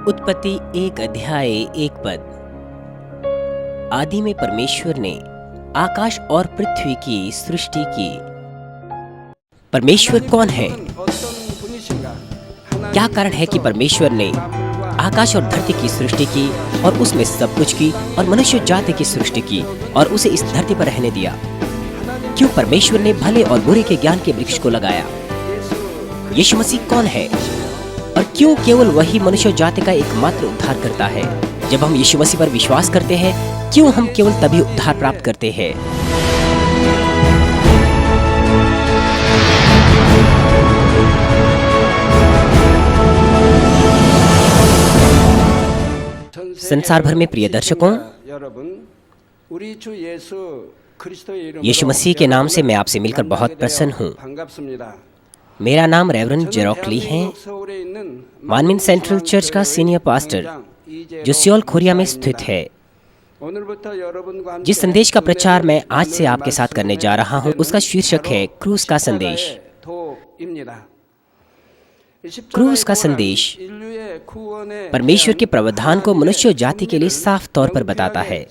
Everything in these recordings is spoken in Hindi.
उत्पत्ति 1 अध्याय 1 पद। आदि में परमेश्वर ने आकाश और पृथ्वी की सृष्टि की। परमेश्वर कौन है? क्या कारण है कि परमेश्वर ने आकाश और धरती की सृष्टि की और उसमें सब कुछ की और मनुष्य जाति की सृष्टि की और उसे इस धरती पर रहने दिया? क्यों परमेश्वर ने भले और बुरे के ज्ञान के वृक्ष को लगाया? यीशु मसीह कौन है और क्यों केवल वही मनुष्य जाति का एकमात्र उद्धार करता है? जब हम यीशु मसीह पर विश्वास करते हैं, क्यों हम केवल तभी उद्धार प्राप्त करते हैं? संसार भर में प्रिय दर्शकों, यीशु मसीह के नाम से मैं आपसे मिलकर बहुत प्रसन्न हूँ। मेरा नाम रेवरेंड जेरोक ली है, मानमिन सेंट्रल चर्च का सीनियर पास्टर जो सियोल कोरिया में स्थित है। जिस संदेश का प्रचार मैं आज से आपके साथ करने जा रहा हूँ, उसका शीर्षक है क्रूस का संदेश। क्रूस का संदेश परमेश्वर के प्रावधान को मनुष्य जाति के लिए साफ तौर पर बताता है।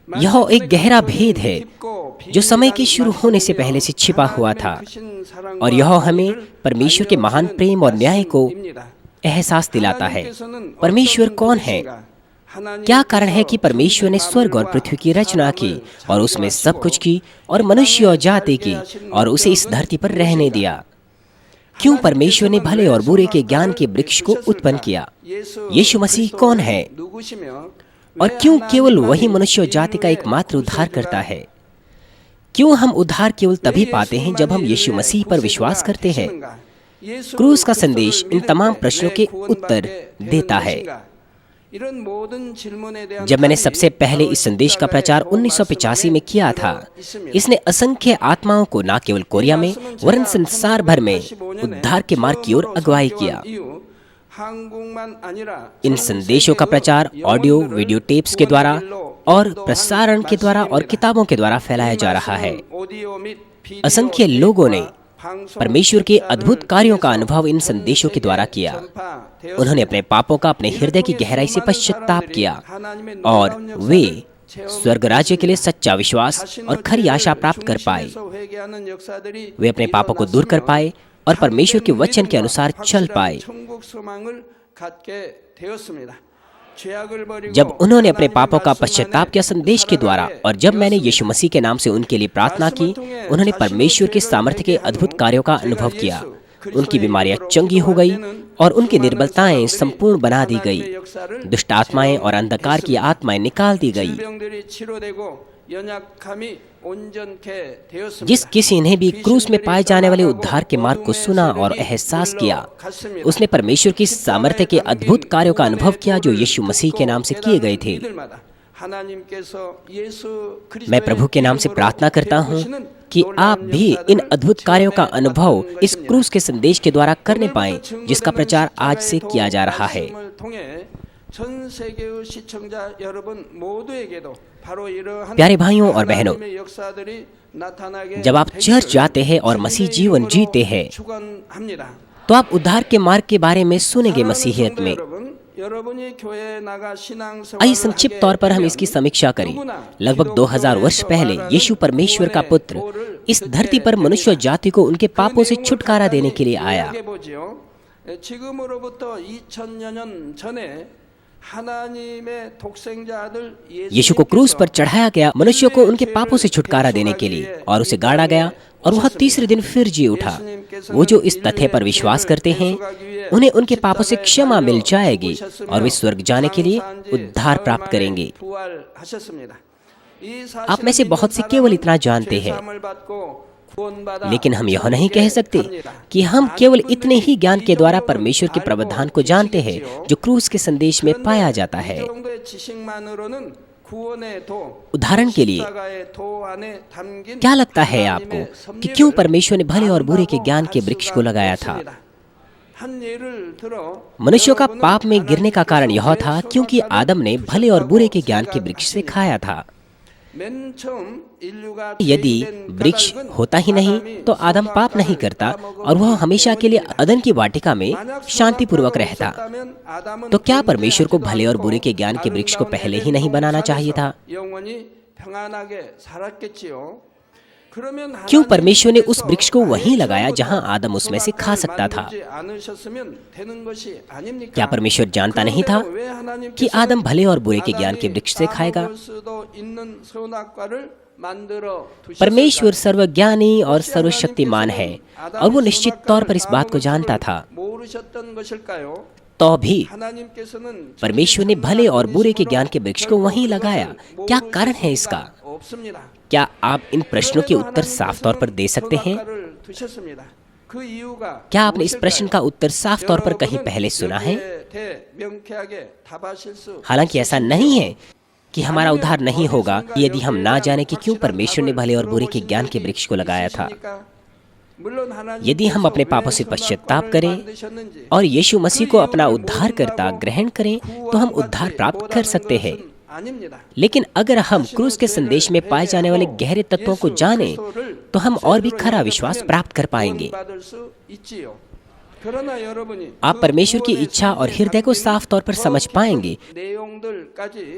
यह एक गहरा भेद है जो समय के शुरू होने से पहले से छिपा हुआ था, और यह हमें परमेश्वर के महान प्रेम और न्याय को एहसास दिलाता है। परमेश्वर कौन है? क्या कारण है कि परमेश्वर ने स्वर्ग और पृथ्वी की रचना की और उसमें सब कुछ की और मनुष्य और जाति की और उसे इस धरती पर रहने दिया? क्यों परमेश्वर ने भले और बुरे के ज्ञान के वृक्ष को उत्पन्न किया? यीशु मसीह कौन है और क्यों केवल वही मनुष्य जाति का एकमात्र उद्धार करता है? क्यों हम उद्धार केवल तभी पाते हैं जब हम यीशु मसीह पर विश्वास करते हैं? क्रूस का संदेश इन तमाम प्रश्नों के उत्तर देता है। जब मैंने सबसे पहले इस संदेश का प्रचार 1985 में किया था, इसने असंख्य आत्माओं को न केवल कोरिया में वरन संसार भर में उद्धार के मार्ग की ओर अगुवाई किया। इन संदेशों का प्रचार ऑडियो वीडियो टेप्स के द्वारा और प्रसारण के द्वारा और किताबों के द्वारा फैलाया जा रहा है। असंख्य लोगों ने परमेश्वर के अद्भुत कार्यों का अनुभव इन संदेशों के द्वारा किया। उन्होंने अपने पापों का अपने हृदय की गहराई से पश्चाताप किया और वे स्वर्ग राज्य के लिए सच्चा विश्वास और खरी आशा प्राप्त कर पाए। वे अपने पापों को दूर कर पाए और परमेश्वर के वचन के अनुसार चल पाए। जब उन्होंने अपने पापों का पश्चाताप किया संदेश के द्वारा, और जब मैंने यीशु मसीह के नाम से उनके लिए प्रार्थना की, उन्होंने परमेश्वर के सामर्थ्य के अद्भुत कार्यों का अनुभव किया। उनकी बीमारियां चंगी हो गई और उनकी निर्बलताएं संपूर्ण बना दी गई। दुष्ट आत्माएं और अंधकार की आत्माएं निकाल दी गई। जिस किसी ने भी क्रूस में पाए जाने वाले उद्धार के मार्ग को सुना और एहसास किया, उसने परमेश्वर की सामर्थ्य के अद्भुत कार्यों का अनुभव किया जो यीशु मसीह के नाम से किए गए थे। मैं प्रभु के नाम से प्रार्थना करता हूँ कि आप भी इन अद्भुत कार्यों का अनुभव इस क्रूस के संदेश के द्वारा करने पाएं, जिसका प्रचार आज से किया जा रहा है। प्यारे भाइयों और बहनों, जब आप चर्च जाते हैं और मसीह जीवन जीते हैं, तो आप उद्धार के मार्ग के बारे में सुनेंगे। मसीहियत में आइए संक्षिप्त तौर पर हम इसकी समीक्षा करें। लगभग 2000 वर्ष पहले यीशु परमेश्वर का पुत्र इस धरती पर मनुष्य जाति को उनके पापों से छुटकारा देने के लिए आया। यीशु को क्रूस पर चढ़ाया गया मनुष्यों को उनके पापों से छुटकारा देने के लिए, और उसे गाड़ा गया और वह तीसरे दिन फिर जी उठा। वो जो इस तथ्य पर विश्वास करते हैं, उन्हें उनके पापों से क्षमा मिल जाएगी और वे स्वर्ग जाने के लिए उद्धार प्राप्त करेंगे। आप में से बहुत से केवल इतना जानते हैं, लेकिन हम यह नहीं कह सकते कि हम केवल इतने ही ज्ञान के द्वारा परमेश्वर के प्रावधान को जानते हैं जो क्रूस के संदेश में पाया जाता है। उदाहरण के लिए, क्या लगता है आपको कि क्यों परमेश्वर ने भले और बुरे के ज्ञान के वृक्ष को लगाया था? मनुष्यों का पाप में गिरने का कारण यह था क्योंकि आदम ने भले और बुरे के ज्ञान के वृक्ष से खाया था। यदि वृक्ष होता ही नहीं तो आदम पाप नहीं करता और वह हमेशा के लिए अदन की वाटिका में शांतिपूर्वक रहता। तो क्या परमेश्वर को भले और बुरे के ज्ञान के वृक्ष को पहले ही नहीं बनाना चाहिए था? क्यों परमेश्वर ने उस वृक्ष को वहीं लगाया जहां आदम उसमें से खा सकता था? क्या परमेश्वर जानता नहीं था कि आदम भले और बुरे के ज्ञान के वृक्ष से खाएगा? परमेश्वर सर्वज्ञानी और सर्वशक्तिमान है और वो निश्चित तौर पर इस बात को जानता था। तो भी परमेश्वर ने भले और बुरे के ज्ञान के वृक्ष को वहीं लगाया। क्या कारण है इसका? क्या आप इन प्रश्नों के उत्तर साफ तौर पर दे सकते हैं? क्या आपने इस प्रश्न का उत्तर साफ तौर पर कहीं पहले सुना है? हालांकि ऐसा नहीं है कि हमारा उद्धार नहीं होगा यदि हम ना जाने कि क्यों परमेश्वर ने भले और बुरे के ज्ञान के वृक्ष को लगाया था। यदि हम अपने पापों से पश्चाताप करें और यीशु मसीह को अपना उद्धारकर्ता ग्रहण करें तो हम उद्धार प्राप्त कर सकते हैं। लेकिन अगर हम क्रूस के संदेश में पाए जाने वाले गहरे तत्वों को जानें तो हम और भी खरा विश्वास प्राप्त कर पाएंगे। आप परमेश्वर की इच्छा और हृदय को साफ तौर पर समझ पाएंगे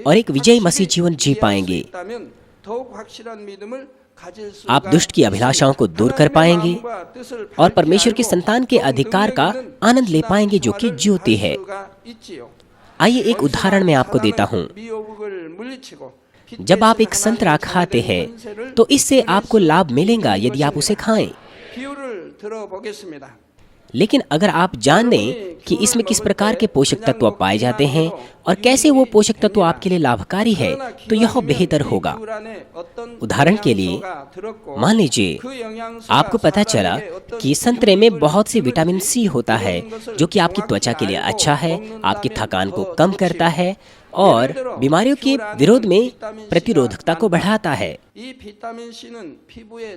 और एक विजयी मसीह जीवन जी पाएंगे। आप दुष्ट की अभिलाषाओं को दूर कर पाएंगे और परमेश्वर की संतान के अधिकार का आनंद ले पाएंगे जो कि ज्योति है। आइए एक उदाहरण मैं आपको देता हूँ। जब आप एक संतरा खाते हैं तो इससे आपको लाभ मिलेगा यदि आप उसे खाएं। लेकिन अगर आप जान लें कि इसमें किस प्रकार के पोषक तत्व पाए जाते हैं और कैसे वो पोषक तत्व आपके लिए लाभकारी है तो यह बेहतर होगा। उदाहरण के लिए मान लीजिए आपको पता चला कि संतरे में बहुत सी विटामिन सी होता है जो कि आपकी त्वचा के लिए अच्छा है, आपकी थकान को कम करता है और बीमारियों के विरोध में प्रतिरोधकता को बढ़ाता है।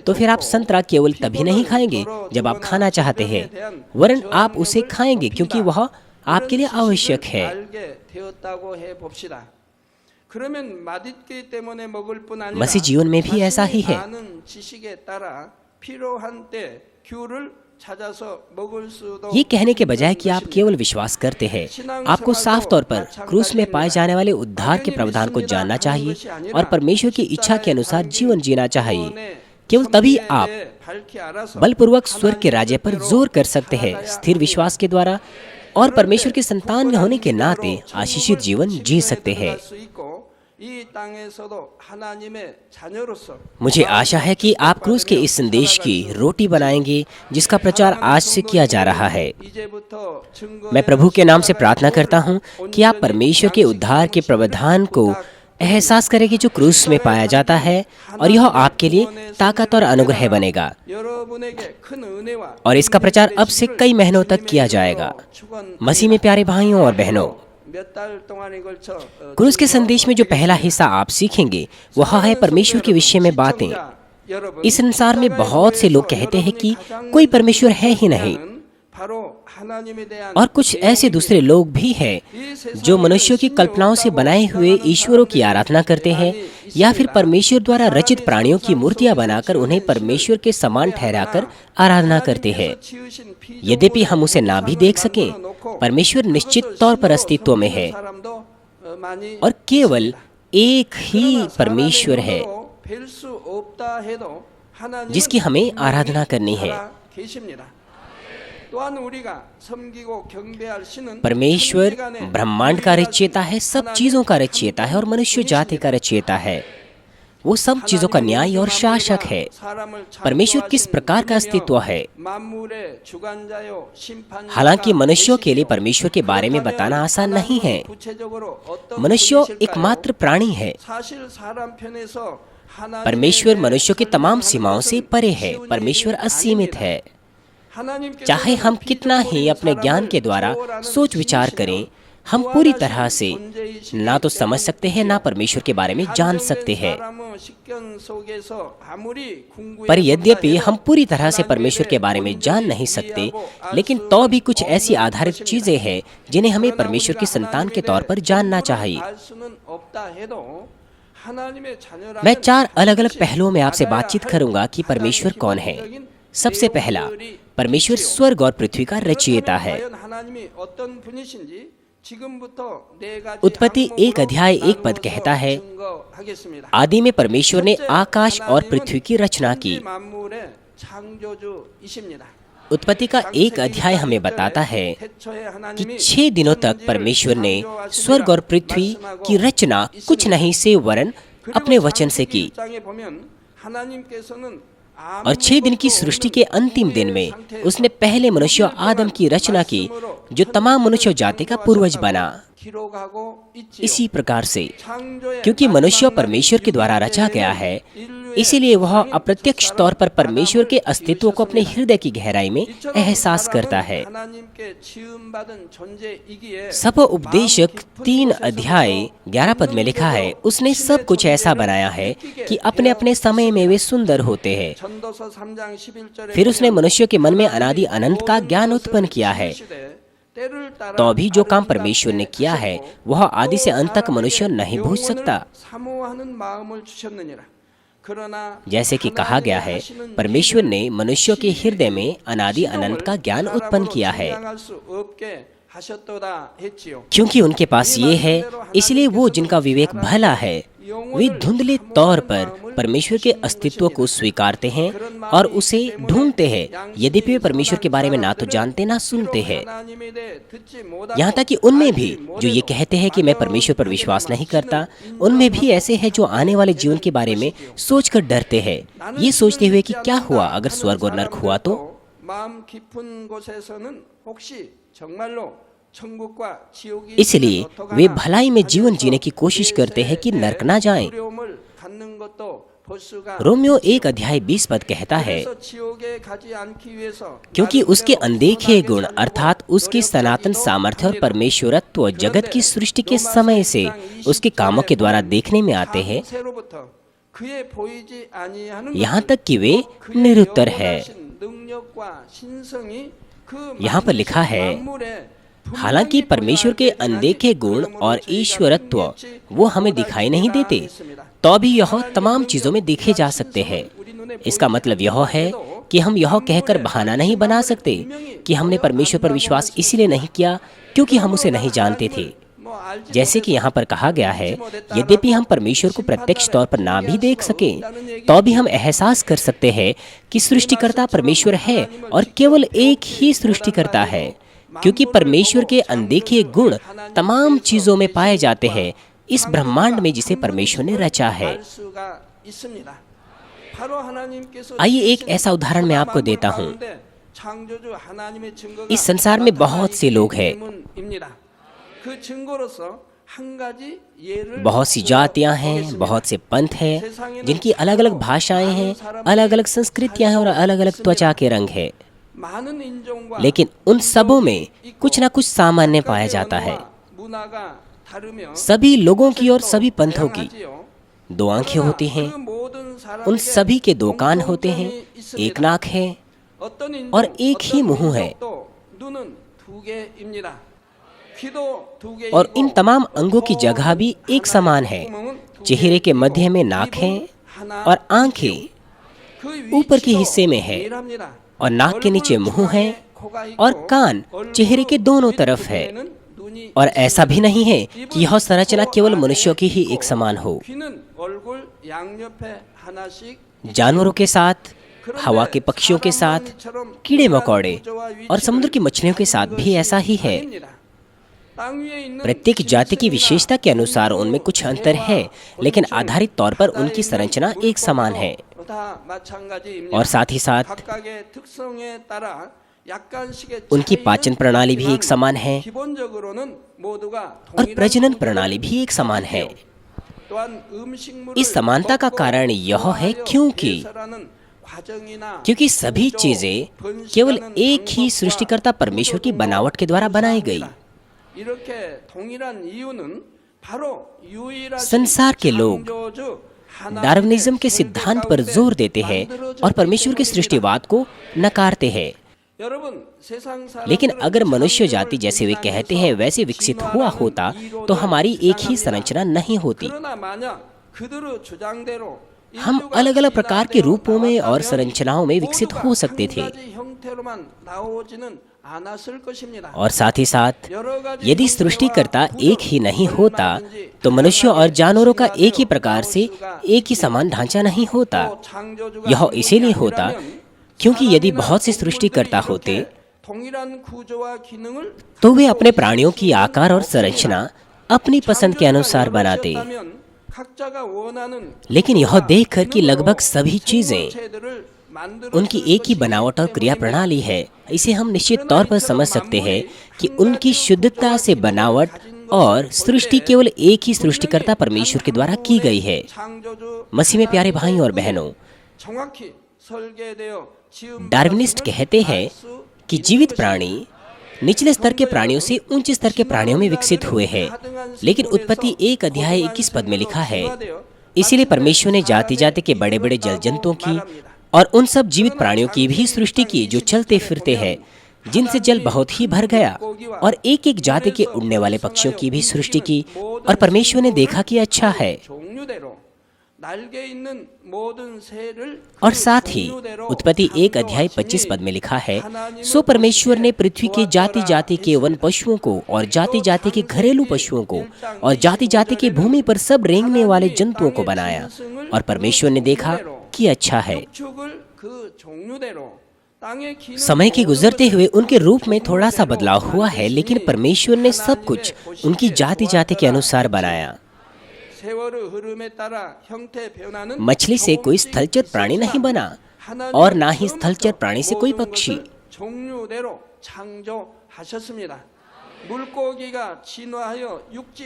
तो फिर आप संतरा केवल तभी नहीं खाएंगे जब आप खाना चाहते हैं, वरन आप उसे खाएंगे क्योंकि वह आपके लिए आवश्यक है। मसीह जीवन में भी ऐसा ही है। ये कहने के बजाय कि आप केवल विश्वास करते हैं, आपको साफ तौर पर क्रूस में पाए जाने वाले उद्धार के प्रावधान को जानना चाहिए और परमेश्वर की इच्छा के अनुसार जीवन जीना चाहिए। केवल तभी आप बलपूर्वक स्वर्ग के राज्य पर जोर कर सकते हैं स्थिर विश्वास के द्वारा और परमेश्वर के संतान होने के नाते आशीषित जीवन जी सकते हैं। मुझे आशा है कि आप क्रूस के इस संदेश की रोटी बनाएंगे जिसका प्रचार आज से किया जा रहा है। मैं प्रभु के नाम से प्रार्थना करता हूं कि आप परमेश्वर के उद्धार के प्रावधान को एहसास करें कि जो क्रूस में पाया जाता है और यह आपके लिए ताकत और अनुग्रह बनेगा और इसका प्रचार अब से कई महीनों तक किया जाएगा। मसीह में प्यारे भाइयों और बहनों, क्रूस के संदेश में जो पहला हिस्सा आप सीखेंगे वह है परमेश्वर के विषय में बातें। इस संसार में बहुत से लोग कहते हैं कि कोई परमेश्वर है ही नहीं और कुछ ऐसे दूसरे लोग भी हैं जो मनुष्यों की कल्पनाओं से बनाए हुए ईश्वरों की आराधना करते हैं या फिर परमेश्वर द्वारा रचित प्राणियों की मूर्तियां बनाकर उन्हें परमेश्वर के समान ठहराकर आराधना करते हैं। यद्यपि हम उसे ना भी देख सकें, परमेश्वर निश्चित तौर पर अस्तित्व में है और केवल एक ही परमेश्वर है जिसकी हमें आराधना करनी है। परमेश्वर ब्रह्मांड का रचयिता है, सब चीजों का रचयिता है और मनुष्य जाति का रचयिता है। वो सब चीजों का न्याय और शासक है। परमेश्वर किस प्रकार का अस्तित्व है? हालांकि मनुष्यों के लिए परमेश्वर के बारे में बताना आसान नहीं है। मनुष्य एकमात्र प्राणी है। परमेश्वर मनुष्यों की तमाम सीमाओं से परे है। परमेश्वर असीमित है। चाहे हम कितना ही अपने ज्ञान के द्वारा सोच विचार करें, हम पूरी तरह से ना तो समझ सकते हैं ना परमेश्वर के बारे में जान सकते हैं। पर यद्यपि हम पूरी तरह से परमेश्वर के बारे में जान नहीं सकते, लेकिन तो भी कुछ ऐसी आधारित चीजें हैं जिन्हें हमें परमेश्वर की संतान के तौर पर जानना चाहिए। मैं 4 अलग-अलग पहलुओं में आपसे बातचीत करूंगा कि परमेश्वर कौन है। सबसे पहला, परमेश्वर स्वर्ग और पृथ्वी का रचयिता है। उत्पत्ति 1 अध्याय 1 पद कहता है, आदि में परमेश्वर ने आकाश और पृथ्वी की रचना की। उत्पत्ति का 1 अध्याय हमें बताता है कि 6 दिनों तक परमेश्वर ने स्वर्ग और पृथ्वी की रचना कुछ नहीं से वरन अपने वचन से की। और 6 दिन की सृष्टि के अंतिम दिन में उसने पहले मनुष्य आदम की रचना की, जो तमाम मनुष्य जाति का पूर्वज बना। इसी प्रकार से क्योंकि मनुष्य परमेश्वर के द्वारा रचा गया है, इसीलिए वह अप्रत्यक्ष तौर पर परमेश्वर के अस्तित्व को अपने हृदय की गहराई में एहसास करता है। सब उपदेशक 3 अध्याय 11 पद में लिखा है, उसने सब कुछ ऐसा बनाया है कि अपने अपने समय में वे सुंदर होते हैं। फिर उसने मनुष्य के मन में अनादि अनंत का ज्ञान उत्पन्न किया है। तो भी जो काम परमेश्वर ने किया है वह आदि से अंत तक मनुष्य नहीं भूल सकता। जैसे कि कहा गया है, परमेश्वर ने मनुष्य के हृदय में अनादि अनंत का ज्ञान उत्पन्न किया है। क्योंकि उनके पास ये है, इसलिए वो जिनका विवेक भला है, वे धुंधले तौर पर परमेश्वर के अस्तित्व को स्वीकारते हैं और उसे ढूंढते हैं, यद्यपि वे परमेश्वर के बारे में ना तो जानते ना सुनते हैं। यहाँ तक कि उनमें भी जो ये कहते हैं कि मैं परमेश्वर पर विश्वास नहीं करता, उनमें भी ऐसे हैं जो आने वाले जीवन के बारे में सोचकर डरते हैं, ये सोचते हुए कि क्या हुआ अगर स्वर्ग और नरक हुआ तो। इसलिए वे भलाई में जीवन जीने की कोशिश करते हैं कि नरक ना जाएं। रोमियो 1 अध्याय 20 पद कहता है, क्योंकि उसके अनदेखे गुण अर्थात उसकी सनातन सामर्थ्य और परमेश्वरत्व जगत की सृष्टि के समय से उसके कामों के द्वारा देखने में आते हैं, यहाँ तक कि वे निरुत्तर है। यहाँ पर लिखा है, हालांकि परमेश्वर के अनदेखे गुण और ईश्वरत्व वो हमें दिखाई नहीं देते, तो भी यह तमाम चीजों में देखे जा सकते हैं। इसका मतलब यह है कि हम यह कहकर बहाना नहीं बना सकते कि हमने परमेश्वर पर विश्वास इसीलिए नहीं किया क्योंकि हम उसे नहीं जानते थे। जैसे कि यहाँ पर कहा गया है, यद्यपि हम परमेश्वर को प्रत्यक्ष तौर पर ना भी देख सके, तो भी हम एहसास कर सकते हैं कि सृष्टिकर्ता परमेश्वर है और केवल एक ही सृष्टिकर्ता है, क्योंकि परमेश्वर के अनदेखे गुण तमाम चीजों में पाए जाते हैं इस ब्रह्मांड में जिसे परमेश्वर ने रचा है। आइए एक ऐसा उदाहरण मैं आपको देता हूँ। इस संसार में बहुत से लोग हैं, बहुत सी जातियां हैं, बहुत से पंथ हैं, जिनकी अलग अलग भाषाएं हैं, अलग अलग संस्कृतियां हैं और अलग अलग त्वचा के रंग हैं। लेकिन उन सबों में कुछ ना कुछ सामान्य पाया जाता है। सभी लोगों की और सभी पंथों की 2 आंखें होती हैं, उन सभी के 2 कान होते हैं, एक नाक है और एक ही मुंह है, और इन तमाम अंगों की जगह भी एक समान है। चेहरे के मध्य में नाक है और आंखें ऊपर के हिस्से में है, और नाक के नीचे मुंह है और कान चेहरे के दोनों तरफ है। और ऐसा भी नहीं है कि यह संरचना केवल मनुष्यों की ही एक समान हो। जानवरों के साथ, हवा के पक्षियों के साथ, कीड़े मकोड़े और समुद्र की मछलियों के साथ भी ऐसा ही है। प्रत्येक जाति की विशेषता के अनुसार उनमें कुछ अंतर है, लेकिन आधारित तौर पर उनकी संरचना एक समान है। और साथ ही साथ उनकी पाचन प्रणाली भी एक समान है और प्रजनन प्रणाली भी एक समान है। इस समानता का कारण यह है क्योंकि सभी चीजें केवल एक ही सृष्टिकर्ता परमेश्वर की बनावट के द्वारा बनाई गई। संसार के लोग डार्विनिज्म के सिद्धांत पर जोर देते हैं और परमेश्वर के सृष्टिवाद को नकारते हैं। लेकिन अगर मनुष्य जाति जैसे वे कहते हैं वैसे विकसित हुआ होता तो हमारी एक ही संरचना नहीं होती। हम अलग अलग प्रकार के रूपों में और संरचनाओं में विकसित हो सकते थे। और साथ ही साथ यदि सृष्टिकर्ता एक ही नहीं होता तो मनुष्य और जानवरों का एक ही प्रकार से एक ही समान ढांचा नहीं होता। यह इसीलिए होता क्योंकि यदि बहुत से सृष्टिकर्ता होते तो वे अपने प्राणियों की आकार और संरचना अपनी पसंद के अनुसार बनाते। लेकिन यह देखकर कि लगभग सभी चीजें उनकी एक ही बनावट और क्रिया प्रणाली है, इसे हम निश्चित तौर पर समझ सकते हैं कि उनकी शुद्धता से बनावट और सृष्टि केवल एक ही सृष्टिकर्ता परमेश्वर के द्वारा की गई है। मसीह में प्यारे भाइयों और बहनों, डार्विनिस्ट कहते हैं कि जीवित प्राणी निचले स्तर के प्राणियों से ऊंचे स्तर के प्राणियों में विकसित हुए हैं। लेकिन उत्पत्ति 1 अध्याय 21 पद में लिखा है, इसीलिए परमेश्वर ने जाति जाति के बड़े बड़े जल जंतुओं की और उन सब जीवित प्राणियों की भी सृष्टि की जो चलते फिरते हैं, जिनसे जल बहुत ही भर गया, और एक एक जाति के उड़ने वाले पक्षियों की भी सृष्टि की, और परमेश्वर ने देखा कि अच्छा है। और साथ ही उत्पत्ति 1 अध्याय 25 पद में लिखा है, सो परमेश्वर ने पृथ्वी के जाति जाति के वन पशुओं को और जाति जाति के घरेलू पशुओं को और जाति जाति के भूमि पर सब रेंगने वाले जंतुओं को बनाया, और परमेश्वर ने देखा कि अच्छा है। समय के गुजरते हुए उनके रूप में थोड़ा सा बदलाव हुआ है, लेकिन परमेश्वर ने सब कुछ उनकी जाति जाति के अनुसार बनाया। मछली से कोई स्थलचर प्राणी नहीं बना और ना ही स्थलचर प्राणी से कोई पक्षी।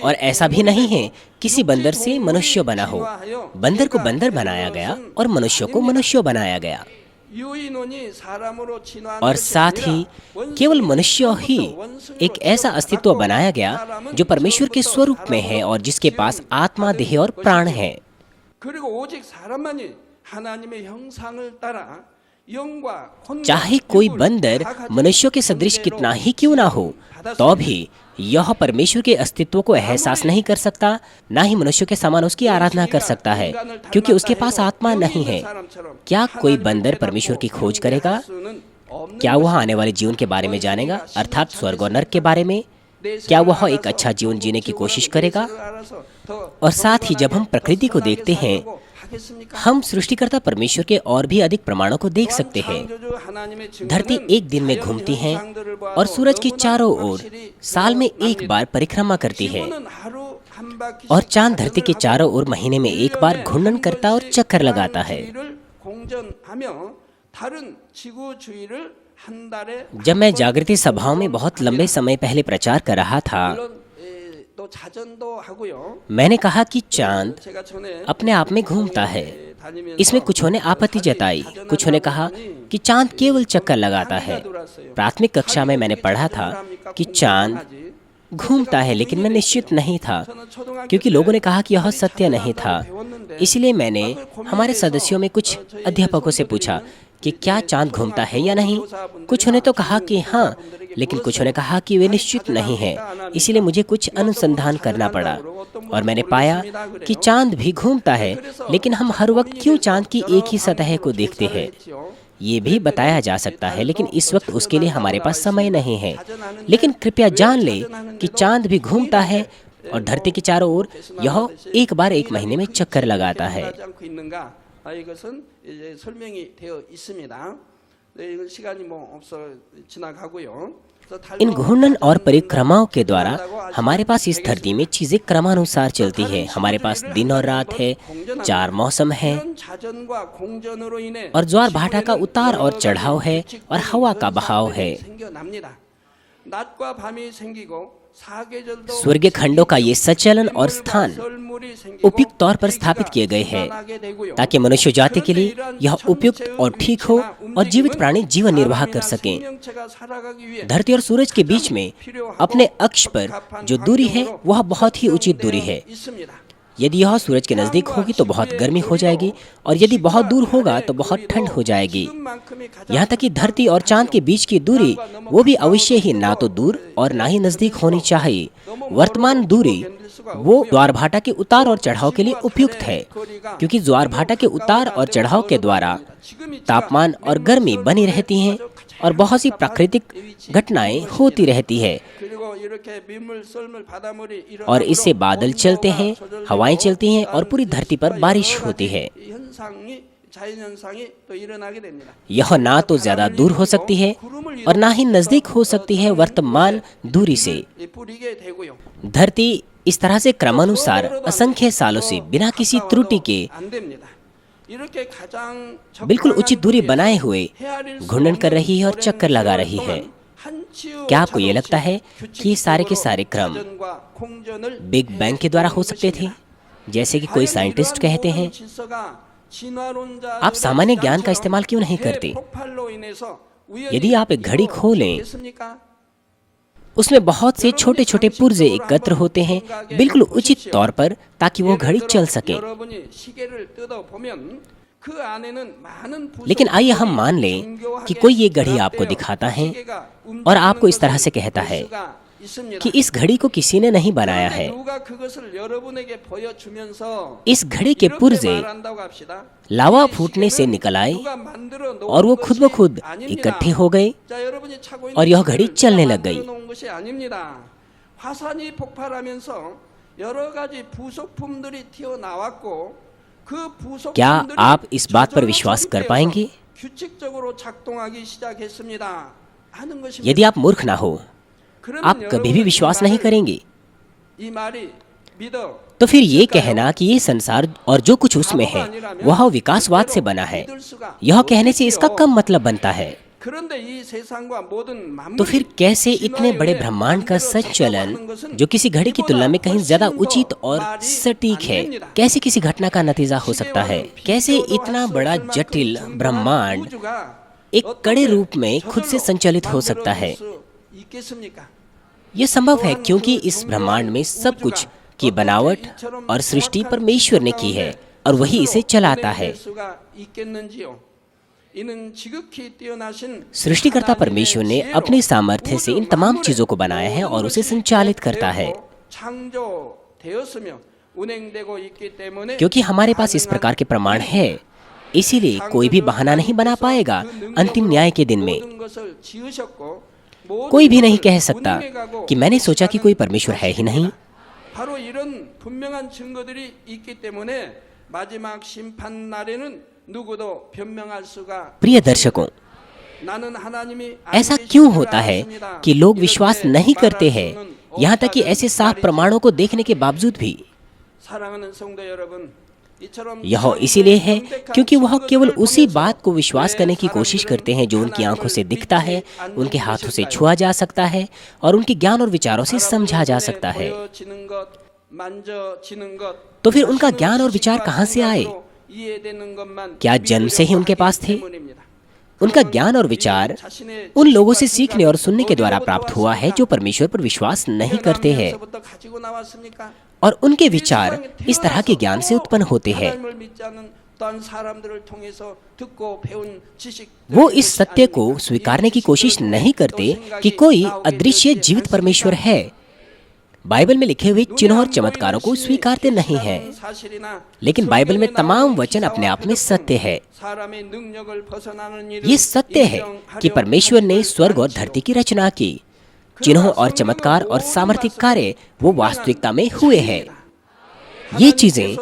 और ऐसा भी नहीं है किसी बंदर से मनुष्य बना हो। बंदर को बंदर बनाया गया और मनुष्य को मनुष्य बनाया गया। और साथ ही केवल मनुष्य ही एक ऐसा अस्तित्व बनाया गया जो परमेश्वर के स्वरूप में है और जिसके पास आत्मा, देह और प्राण है। चाहे कोई बंदर मनुष्य के सदृश कितना ही क्यों ना हो, तो भी यह परमेश्वर के अस्तित्व को एहसास नहीं कर सकता, ना ही मनुष्य के समान उसकी आराधना कर सकता है, क्योंकि उसके पास आत्मा नहीं है। क्या कोई बंदर परमेश्वर की खोज करेगा? क्या वह आने वाले जीवन के बारे में जानेगा, अर्थात स्वर्ग और नरक के बारे में? क्या वह एक अच्छा जीवन जीने की कोशिश करेगा? और साथ ही जब हम प्रकृति को देखते हैं, हम सृष्टिकर्ता परमेश्वर के और भी अधिक प्रमाणों को देख सकते हैं। धरती एक दिन में घूमती है और सूरज के चारों ओर साल में एक बार परिक्रमा करती है, और चांद धरती के चारों ओर महीने में एक बार घूर्णन करता और चक्कर लगाता है। जब मैं जागृति सभाओं में बहुत लंबे समय पहले प्रचार कर रहा था, मैंने कहा कि चांद अपने आप में घूमता है। इसमें कुछों ने आपत्ति जताई, कुछों ने कहा कि चांद केवल चक्कर लगाता है। प्राथमिक कक्षा में मैंने पढ़ा था कि चांद घूमता है, लेकिन मैं निश्चित नहीं था क्योंकि लोगों ने कहा कि यह सत्य नहीं था। इसलिए मैंने हमारे सदस्यों में कुछ अध्यापकों से पूछा कि क्या चांद घूमता है या नहीं। कुछों ने तो कहा कि हाँ, लेकिन कुछों ने कहा कि वे निश्चित नहीं है। इसलिए मुझे कुछ अनुसंधान करना पड़ा और मैंने पाया कि चांद भी घूमता है, लेकिन हम हर वक्त क्यों चांद की एक ही सतह को देखते हैं, ये भी बताया जा सकता है, लेकिन इस वक्त उसके लिए हमारे पास समय नहीं है। लेकिन कृपया जान ले कि चांद भी घूमता है और धरती के चारों ओर यह एक बार एक महीने में चक्कर लगाता है। 이것은 이제 설명이 되어 있습니다. 이건 시간이 뭐 없어 지나가고요. इन घूर्णन और परिक्रमाओं के द्वारा हमारे पास इस धरती में चीजें क्रमानुसार चलती है। हमारे पास दिन और रात है, 4 मौसम है, और ज्वार भाटा का उतार और चढ़ाव है, और हवा का बहाव है। स्वर्गीय खंडों का ये सचलन और स्थान उपयुक्त तौर पर स्थापित किए गए हैं ताकि मनुष्य जाति के लिए यह उपयुक्त और ठीक हो और जीवित प्राणी जीवन निर्वाह कर सकें। धरती और सूरज के बीच में अपने अक्ष पर जो दूरी है वह बहुत ही उचित दूरी है। यदि यह सूरज के नज़दीक होगी तो बहुत गर्मी हो जाएगी, और यदि बहुत दूर होगा तो बहुत ठंड हो जाएगी। यहाँ तक कि धरती और चांद के बीच की दूरी वो भी अवश्य ही ना तो दूर और ना ही नज़दीक होनी चाहिए। वर्तमान दूरी वो ज्वारभाटा के उतार और चढ़ाव के लिए उपयुक्त है, क्योंकि ज्वारभाटा के उतार और चढ़ाव के द्वारा तापमान और गर्मी बनी रहती हैं और बहुत सी प्राकृतिक घटनाएं होती रहती है, और इससे बादल चलते हैं, हवाएं चलती हैं और पूरी धरती पर बारिश होती है। यह ना तो ज्यादा दूर हो सकती है और ना ही नजदीक हो सकती है वर्तमान दूरी से। धरती इस तरह से क्रमानुसार असंख्य सालों से बिना किसी त्रुटि के बिल्कुल उचित दूरी बनाए हुए घूर्णन कर रही है और चक्कर लगा रही है। क्या आपको ये लगता है कि ये सारे के सारे क्रम बिग बैंग के द्वारा हो सकते थे, जैसे कि कोई साइंटिस्ट कहते हैं? आप सामान्य ज्ञान का इस्तेमाल क्यों नहीं करते? यदि आप एक घड़ी खोलें, उसमें बहुत से छोटे छोटे पुर्जे एकत्र होते हैं बिल्कुल उचित तौर पर, ताकि वो घड़ी चल सके। लेकिन आइए हम मान लें कि कोई ये घड़ी आपको दिखाता है और आपको इस तरह से कहता है कि इस घड़ी को किसी ने नहीं बनाया है। इस घड़ी के पुर्जे लावा फूटने से निकल आए और वो खुद ब खुद इकट्ठे हो गए और यह घड़ी चलने लग गई। क्या आप इस बात पर विश्वास कर पाएंगे? यदि आप मूर्ख ना हो, आप कभी भी विश्वास नहीं करेंगे। तो फिर ये कहना कि ये संसार और जो कुछ उसमें है वह विकासवाद से बना है, यह कहने से इसका कम मतलब बनता है। तो फिर कैसे इतने बड़े ब्रह्मांड का संचलन, जो किसी घड़ी की तुलना में कहीं ज्यादा उचित और सटीक है, कैसे किसी घटना का नतीजा हो सकता है? कैसे इतना बड़ा जटिल ब्रह्मांड एक कड़े रूप में खुद से संचालित हो सकता है? यह संभव है क्योंकि इस ब्रह्मांड में सब कुछ की बनावट और सृष्टि परमेश्वर ने की है और वही इसे चलाता है। सृष्टिकर्ता परमेश्वर ने अपने सामर्थ्य से इन तमाम चीजों को बनाया है और उसे संचालित करता है। क्योंकि हमारे पास इस प्रकार के प्रमाण है, इसीलिए कोई भी बहाना नहीं बना पाएगा अंतिम न्याय के दिन में। कोई भी नहीं कह सकता कि मैंने सोचा कि कोई परमेश्वर है ही नहीं। प्रिय दर्शकों, ऐसा क्यों होता है कि लोग विश्वास नहीं करते हैं, यहाँ तक कि ऐसे साफ प्रमाणों को देखने के बावजूद भी? यह इसीलिए है क्योंकि वह केवल उसी बात को विश्वास करने की कोशिश करते हैं जो उनकी आंखों से दिखता है, उनके हाथों से छुआ जा सकता है और उनके ज्ञान और विचारों से समझा जा सकता है। तो फिर उनका ज्ञान और विचार कहां से आए? क्या जन्म से ही उनके पास थे? उनका ज्ञान और विचार उन लोगों से सीखने और सुनने के द्वारा प्राप्त हुआ है जो परमेश्वर पर विश्वास नहीं करते हैं, और उनके विचार इस तरह के ज्ञान से उत्पन्न होते हैं। वो इस सत्य को स्वीकारने की कोशिश नहीं करते कि कोई अदृश्य जीवित परमेश्वर है। बाइबल में लिखे हुए चिन्हों और चमत्कारों को स्वीकारते नहीं हैं, लेकिन बाइबल में तमाम वचन अपने आप में सत्य है। ये सत्य है कि परमेश्वर ने स्वर्ग और धरती की रचना की। चिन्हों और चमत्कार और सामर्थ्य कार्य वो वास्तविकता में हुए हैं। ये चीजें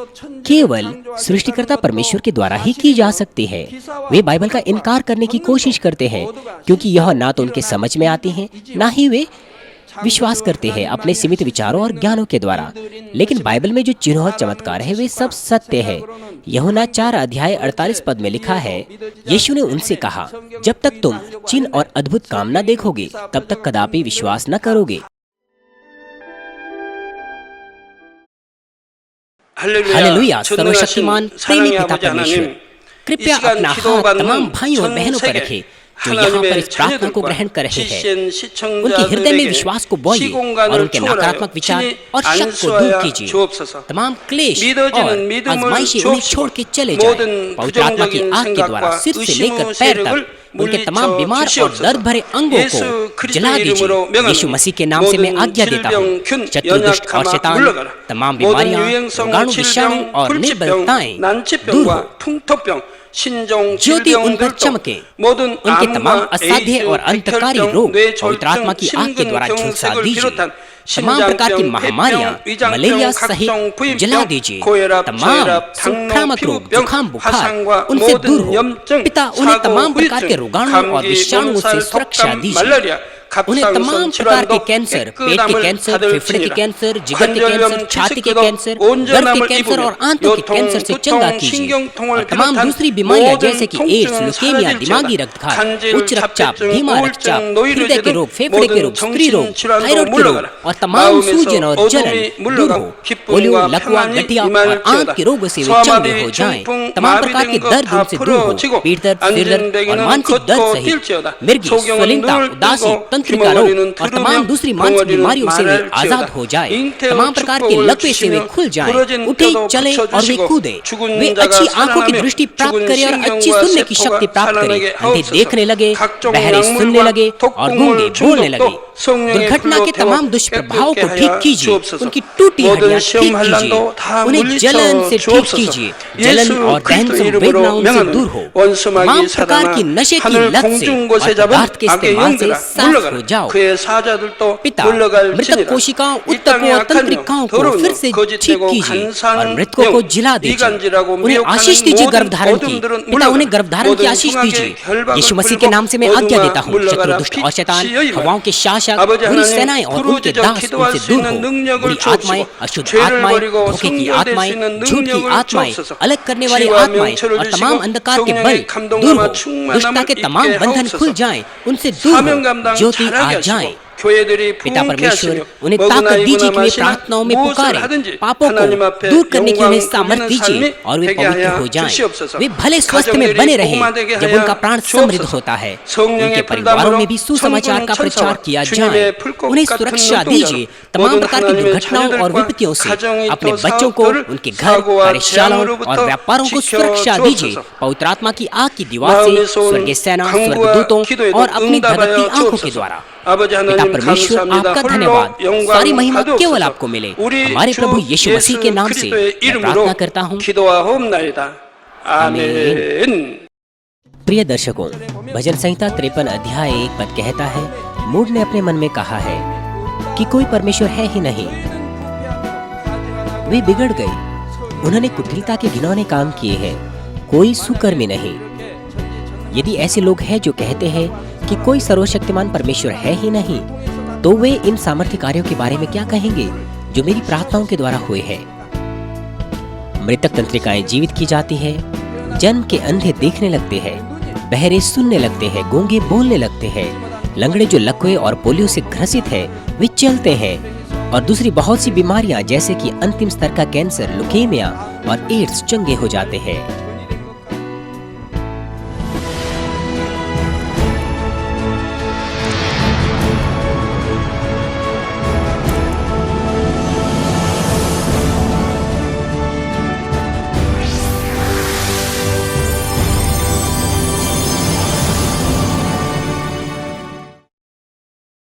केवल सृष्टिकर्ता परमेश्वर के द्वारा ही की जा सकती है। वे बाइबल का इनकार करने की कोशिश करते हैं क्योंकि यह ना तो उनके समझ में आती है, ना ही वे विश्वास करते हैं अपने सीमित विचारों और ज्ञानों के द्वारा। लेकिन बाइबल में जो चिन्ह और चमत्कार है वे सब सत्य है। यूहन्ना 4:48 में लिखा है, यीशु ने उनसे कहा, जब तक तुम चिन्ह और अद्भुत काम न देखोगे तब तक कदापि विश्वास न करोगे। हालेलुया। सर्वशक्तिमान प्रेमी पिता परमेश्वर, कृपया अपना हाथ तमाम भाइयों और बहनों पर रखें जो यहाँ पर इस प्रार्थना को ग्रहण कर रहे हैं। उनके हृदय में विश्वास को बोइए और उनके नकारात्मक विचार और शक को दूर कीजिए। तमाम क्लेश और आजमाइशें उन्हें छोड़ के चले जाएं। पवित्र आत्मा की आग के द्वारा सिर से लेकर पैर तक उनके तमाम बीमार और दर्द भरे अंगों को जला दीजिए। यीशु मसीह के नाम से मैं आज्ञा देता हूँ, शत्रु, दुष्ट और शैतान, तमाम बीमारियां, रोगाणु, विषाणु और निर्बलताएं दूर हो। ज्योति उन पर चमके। उनके तमाम असाध्य और अंतकारी रोग पवित्र आत्मा की आग के द्वारा झुलसा दीजिए। तमाम प्रकार की महामारियां, मलेरिया सहित जला दीजिए। तमाम संक्रामक रोग, जुकाम, बुखार उनसे दूर हो। पिता, उन्हें तमाम प्रकार के रोगाणु और विषाणुओं से सुरक्षा दीजिए। उन्हें तमाम प्रकार के कैंसर, पेट के कैंसर, फेफड़े के कैंसर, जिगर के कैंसर, छाती के कैंसर, गर्भ के कैंसर और आंतों के कैंसर से चंगा कीजिए। और तमाम दूसरी बीमारियां जैसे कि एड्स, ल्यूकेमिया, दिमागी रक्तघात, उच्च रक्तचाप, धीमा रक्तचाप, हृदय के रोग, फेफड़े के रोग, स्त्री रोग, थायराइड के रोग और तमाम सूजन और जलन दूर हो। पोलियो, लकवा, गठिया और आंत के रोगों से वे चंगे हो जाएं। तमाम प्रकार के दर्द उनसे दूर हो। पीठ दर्द, सिर दर्द और मानसिक दर्द सहित मिर्गी, स्वलिनता, उदासी, तंत्रिका रोग और तमाम दूसरी मानसिक बीमारियों से वे आजाद हो जाए। तमाम प्रकार के लकवे से वे खुल जाएं, उठे, चले और वे कूदे। वे अच्छी आंखों की दृष्टि प्राप्त करें और अच्छी सुनने की शक्ति प्राप्त करें। अंधे देखने लगे, बहरे सुनने लगे और गूंगे बोलने लगे। दुर्घटना के तमाम दुष्प्रभावों को ठीक कीजिए। उनकी टूटी हड्डियां ठीक कीजिए। उन्हें जलन से ठीक कीजिए। जलन और दहन संवेदनाओं से दूर हो। तमाम प्रकार की नशे की लत से और पदार्थ के इस्तेमाल से साफ हो जाओ। पिता, मृतक कोशिकाओं, उत्तकों और तंत्रिकाओं को फिर से ठीक कीजिए और मृतकों को जिला दीजिए। उन्हें आशीष दीजिए गर्भधारण की। पिता, उन्हें गर्भधारण की आशीष दीजिए। यीशु मसीह के नाम से मैं आज्ञा देता हूँ, शत्रु, दुष्ट और शैतान, हवाओं के शासक, बुरी सेनाएं और उनके दास उनसे दूर हो। बुरी आत्माएं, अशुद्ध आत्माएं, धोखे की आत्माएं, झूठ की आत्माएं, अलग करने वाली आत्माएं और तमाम अंधकार के बल दूर हो। दुष्टता के तमाम बंधन खुल जाएं, उनसे दूर हो। ज्योति आ जाए। पिता परमेश्वर, उन्हें ताकत दीजिए कि वे प्रार्थनाओं में पुकारें। पापों को दूर करने की उन्हें सामर्थ्य दीजिए और वे पवित्र हो जाएं। वे भले स्वास्थ्य में बने रहें जब उनका प्राण समृद्ध होता है। उनके परिवारों में भी सुसमाचार का प्रचार किया जाए। उन्हें सुरक्षा दीजिए तमाम प्रकार की दुर्घटनाओं और विपत्तियों से। अपने बच्चों को, उनके घर, कार्यशालाओं और व्यापारों को सुरक्षा दीजिए। पवित्र आत्मा की आग की दीवार से, स्वर्गीय सेना, स्वर्गदूतों और अपनी धधकती आंखों के द्वारा। पिता परमेश्वर, आपका धन्यवाद। सारी महिमा केवल आपको मिले। हमारे प्रभु यीशु मसीह के नाम से मैं प्रार्थना करता हूँ, आमीन। प्रिय दर्शकों, भजन संहिता 53 अध्याय 1 पद कहता है, मूढ़ ने अपने मन में कहा है कि कोई परमेश्वर है ही नहीं। वे बिगड़ गए, उन्होंने कुटिलता के घिनौने काम किए हैं, कोई सुकर्मी नहीं। यदि ऐसे लोग हैं जो कहते हैं कि कोई सर्वशक्तिमान परमेश्वर है ही नहीं, तो वे इन सामर्थ्य कार्यों के बारे में क्या कहेंगे जो मेरी प्रार्थनाओं के द्वारा हुए हैं। मृतक तंत्रिकाएं जीवित की जाती है, जन्म के अंधे देखने लगते हैं, बहरे सुनने लगते हैं, गूंगे बोलने लगते हैं, लंगड़े जो लकवे और पोलियो से ग्रसित है वे चलते हैं और दूसरी बहुत सी बीमारियां जैसे कि अंतिम स्तर का कैंसर, लुकेमिया और एड्स चंगे हो जाते हैं।